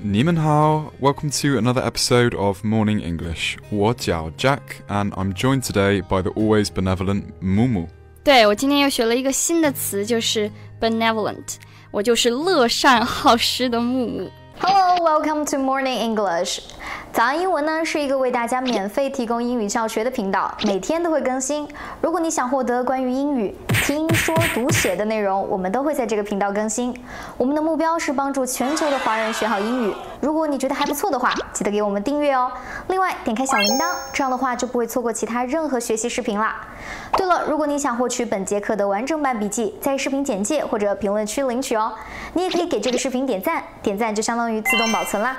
你们好 Welcome to another episode of Morning English. 我叫 Jack, and I'm joined today by the always benevolent Mumu. 对，我今天又学了一个新的词，就是 benevolent. 我就是乐善好施的木木。Hello, welcome to Morning English. 早安英文呢是一个为大家免费提供英语教学的频道，每天都会更新。如果你想获得关于英语听说读写的内容，我们都会在这个频道更新。我们的目标是帮助全球的华人学好英语。如果你觉得还不错的话，记得给我们订阅哦。另外，点开小铃铛，这样的话就不会错过其他任何学习视频啦。对了，如果你想获取本节课的完整版笔记，在视频简介或者评论区领取哦。你也可以给这个视频点赞，点赞就相当于自动保存啦。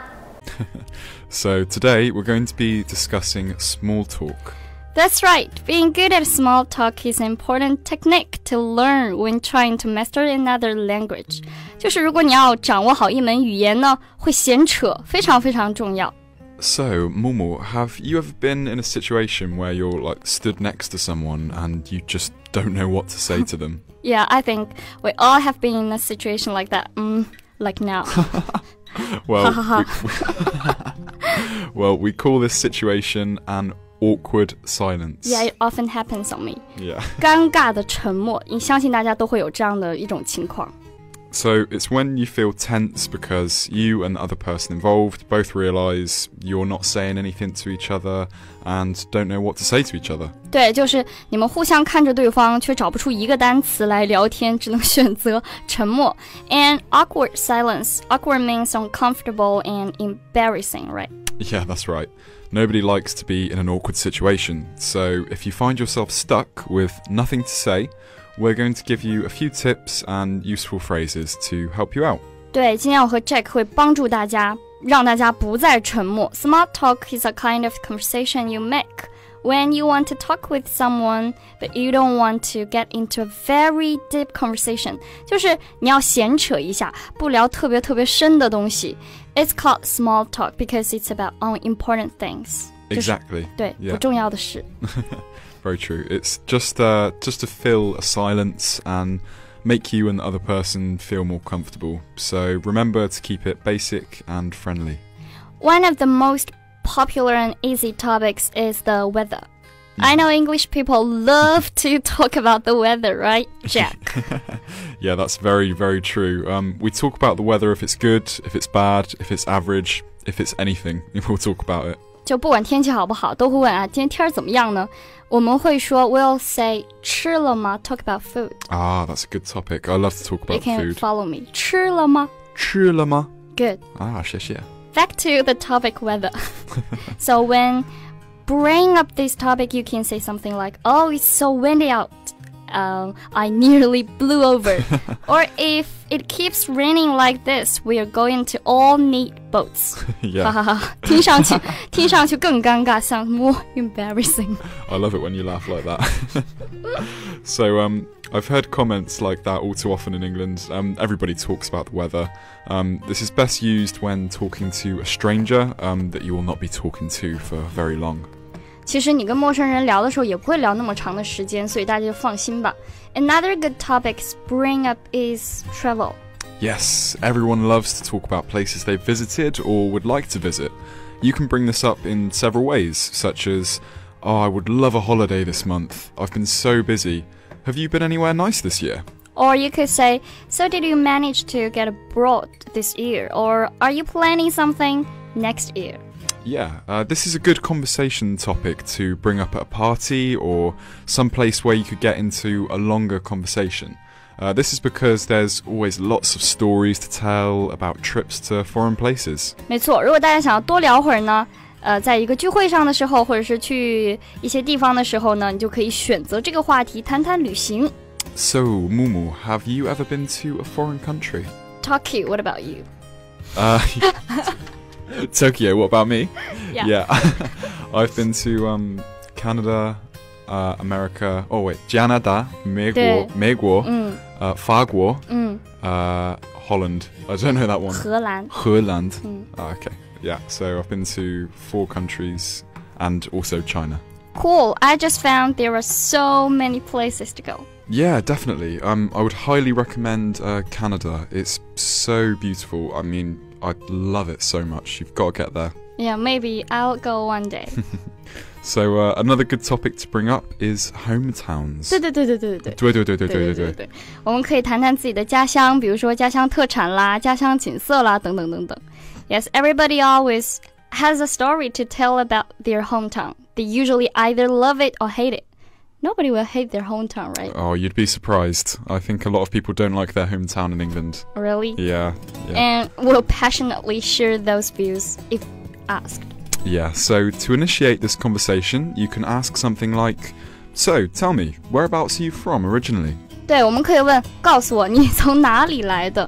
So today we're going to be discussing small talk. That's right. Being good at small talk is an important technique to learn when trying to master another language. 就是如果你要掌握好一门语言呢，会闲扯非常非常重要。So, Mumu, have you ever been in a situation where you're like stood next to someone and you just don't know what to say to them? Yeah, I think we all have been in a situation like that. Like now. Well, we call this situation an awkward silence. Yeah, it often happens on me. Yeah. 尴尬的沉默，相信大家都会有这样的一种情况。So it's when you feel tense because you and the other person involved both realise you're not saying anything to each other and don't know what to say to each other. 对，就是你们互相看着对方，却找不出一个单词来聊天，只能选择沉默。And awkward silence. Awkward means uncomfortable and embarrassing, right? Yeah, that's right. Nobody likes to be in an awkward situation. So if you find yourself stuck with nothing to say,We're going to give you a few tips and useful phrases to help you out. 对，今天我和 Jack 会帮助大家，让大家不再沉默。Small talk is a kind of conversation you make when you want to talk with someone, but you don't want to get into a very deep conversation. 就是你要闲扯一下，不聊特别深的东西。It's called small talk because it's about unimportant things. Exactly. 对， yeah. 不重要的事。Very true. It's just to fill a silence and make you and the other person feel more comfortable. So remember to keep it basic and friendly. One of the most popular and easy topics is the weather. I know English people love to talk about the weather, right, Jack? Yeah, that's very, very true. We talk about the weather if it's good, if it's bad, if it's average, if it's anything. We'll talk about it. 就不管天气好不好，都会问啊，今天天怎么样呢？我们会说 we'll say 吃了吗 talk about food. Ah, that's a good topic. I love to talk about food. You can follow me. 吃了吗 吃了吗 Good. 谢谢 Back to the topic weather. So when bringing up this topic, you can say something like, oh, it's so windy out. I nearly blew over. Or if it keeps raining like this, we are going to all need boats. Yeah. 听上去更尴尬 sounds more embarrassing. I love it when you laugh like that. So I've heard comments like that all too often in England. Everybody talks about the weather. This is best used when talking to a stranger that you will not be talking to for very long. 其实你跟陌生人聊的时候也不会聊那么长的时间，所以大家就放心吧。Another good topic to bring up is travel. Yes, everyone loves to talk about places they've visited or would like to visit. You can bring this up in several ways, such as, oh, I would love a holiday this month. I've been so busy. Have you been anywhere nice this year? Or you could say, so did you manage to get abroad this year? Or are you planning something next year? Yeah, this is a good conversation topic to bring up at a party or some place where you could get into a longer conversation. This is because there's always lots of stories to tell about trips to foreign places. 没错，如果大家想要多聊会儿呢，在一个聚会上的时候，或者是去一些地方的时候呢，你就可以选择这个话题谈谈旅行。So, Mumu, have you ever been to a foreign country? Tokyo, what about you? Tokyo, what about me? Yeah. I've been to Canada, America. Oh wait, Canada, 美国, 法国, Holland. I don't know that one. 荷兰. Okay. Yeah, so I've been to 4 countries and also China. Cool. I just found there are so many places to go. Yeah, definitely. I would highly recommend Canada. It's so beautiful. I mean, I love it so much. You've got to get there. Yeah, maybe I'll go one day. So another good topic to bring up is hometowns. 对，我们可以谈谈自己的家乡，比如说家乡特产啦、家乡景色啦，等等等等。Yes, everybody always has a story to tell about their hometown. They usually either love it or hate it. Nobody will hate their hometown, right? Oh, you'd be surprised. I think a lot of people don't like their hometown in England. Really? Yeah. And will passionately share those views if asked. Yeah, so to initiate this conversation, you can ask something like, So, tell me, whereabouts are you from originally? 对，我们可以问，告诉我你从哪里来的。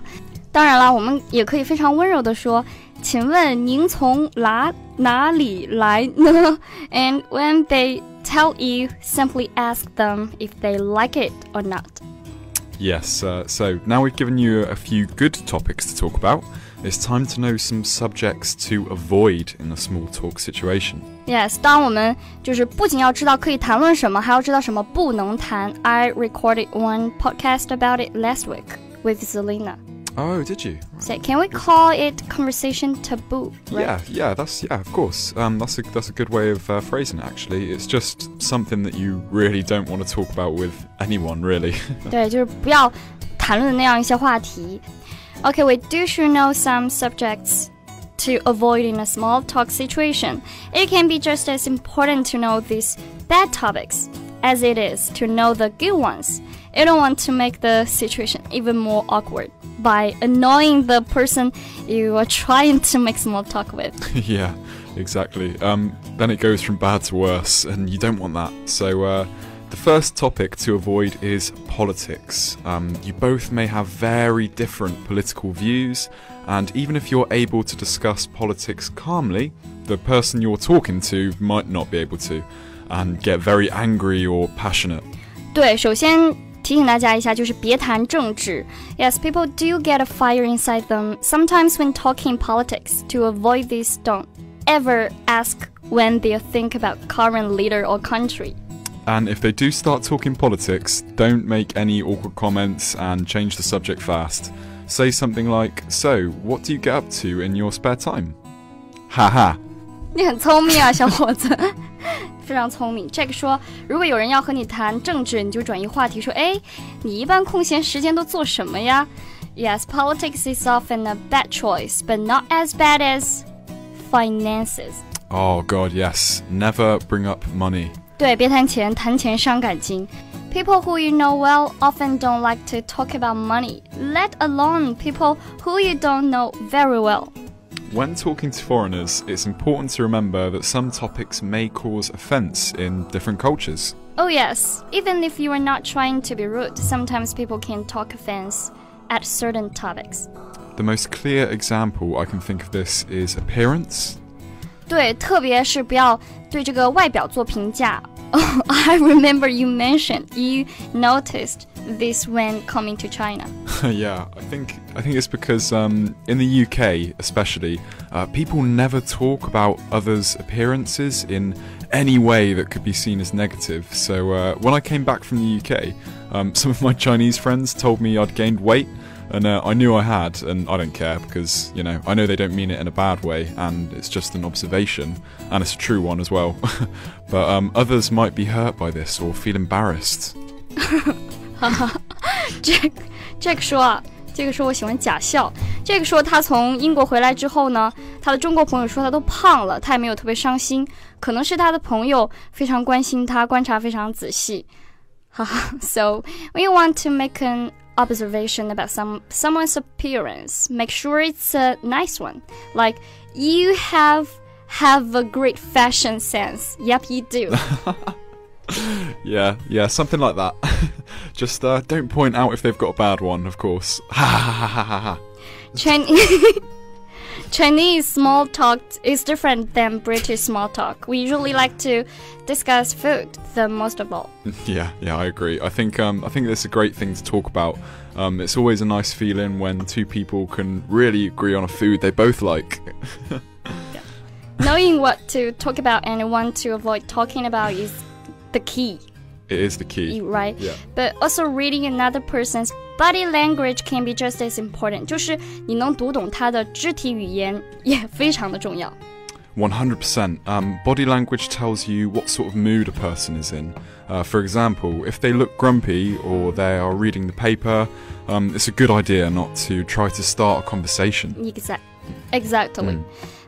当然了，我们也可以非常温柔地说，请问您从哪里来呢？ And when they tell you, simply ask them if they like it or not. Yes, so now we've given you a few good topics to talk about. It's time to know some subjects to avoid in a small talk situation. Yes, 当我们就是不仅要知道可以谈论什么，还要知道什么不能谈。I recorded one podcast about it last week with Zelina. Oh, did you? So can we call it conversation taboo? Right? Yeah, of course. That's a good way of phrasing it. Actually, it's just something that you really don't want to talk about with anyone, really. 对，就是不要谈论那样一些话题。Okay, we should know some subjects to avoid in a small talk situation. It can be just as important to know these bad topics as it is to know the good ones. You don't want to make the situation even more awkward by annoying the person you are trying to make small talk with. Yeah, exactly. Then it goes from bad to worse, and you don't want that. So, the first topic to avoid is politics. You both may have very different political views, and even if you're able to discuss politics calmly, the person you're talking to might not be able to, and get very angry or passionate. 对，首先提醒大家一下，就是别谈政治。Yes, people do get a fire inside them. Sometimes when talking politics, to avoid this, don't ever ask when they think about current leader or country. And if they do start talking politics, don't make any awkward comments and change the subject fast. Say something like, So, what do you get up to in your spare time? Haha. 你很聪明啊，小伙子。非常聪明。Jack 说，如果有人要和你谈政治，你就转移话题说，哎，你一般空闲时间都做什么呀？ Yes, politics is often a bad choice, but not as bad as finances. Oh God, yes. Never bring up money. 对，别谈钱，谈钱伤感情。People who you know well often don't like to talk about money, let alone people who you don't know very well. When talking to foreigners, it's important to remember that some topics may cause offense in different cultures. Oh yes, even if you are not trying to be rude, sometimes people can talk offense at certain topics. The most clear example I can think of this is appearance. 对，特别是不要对这个外表做评价。I remember you mentioned you noticed this when coming to China. Yeah, I think it's because in the UK especially, people never talk about others' appearances in any way that could be seen as negative. So when I came back from the UK, some of my Chinese friends told me I'd gained weight. And I knew I had, and I don't care because, you know, I know they don't mean it in a bad way, and it's just an observation, and it's a true one as well. But others might be hurt by this or feel embarrassed. Jack 说啊，这个说我喜欢假笑。这个说他从英国回来之后呢，他的中国朋友说他都胖了，他也没有特别伤心，可能是他的朋友非常关心他，观察非常仔细。So when you want to make an observation about someone's appearance, make sure it's a nice one. Like, you have a great fashion sense. Yep, you do. Yeah, something like that. Just don't point out if they've got a bad one, of course. Chinese small talk is different than British small talk. We usually like to discuss food the most of all. Yeah, I agree. I think it's a great thing to talk about. It's always a nice feeling when two people can really agree on a food they both like. Yeah. Knowing what to talk about and what to avoid talking about is the key. It is the key. Right? Yeah. But also reading another person's body language can be just as important. 就是你能读懂他的肢体语言也非常的重要。100%. Body language tells you what sort of mood a person is in. For example, if they look grumpy or they are reading the paper, it's a good idea not to try to start a conversation. Exactly.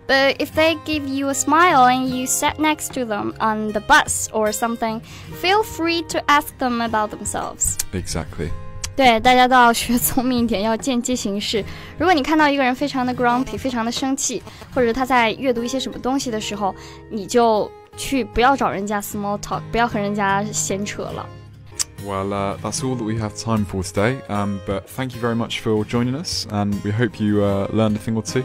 But if they give you a smile and you sat next to them on the bus or something, feel free to ask them about themselves. Exactly. 对，大家都要学聪明一点，要见机行事。如果你看到一个人非常的 grumpy， 非常的生气，或者他在阅读一些什么东西的时候，你就不要找人家 small talk， 不要和人家闲扯了。Well, that's all that we have time for today. But thank you very much for joining us, and we hope you learned a thing or two.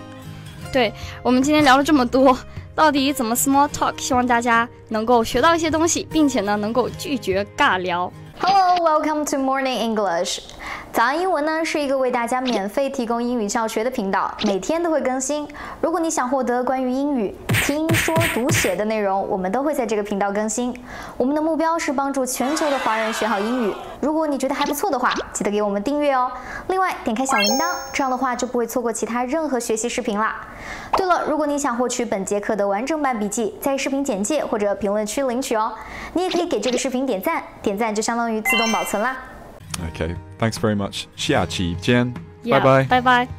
对，我们今天聊了这么多，到底怎么 small talk？ 希望大家能够学到一些东西，并且呢，能够拒绝尬聊。Hello, welcome to Morning English. 早安英文呢是一个为大家免费提供英语教学的频道，每天都会更新。如果你想获得关于英语听说读写的内容，我们都会在这个频道更新。我们的目标是帮助全球的华人学好英语。如果你觉得还不错的话，记得给我们订阅哦。另外，点开小铃铛，这样的话就不会错过其他任何学习视频啦。对了，如果你想获取本节课的完整版笔记，在视频简介或者评论区领取哦。你也可以给这个视频点赞，点赞就相当于自动保存啦。Okay, thanks very much. 下期见， Yeah, 拜拜。拜拜。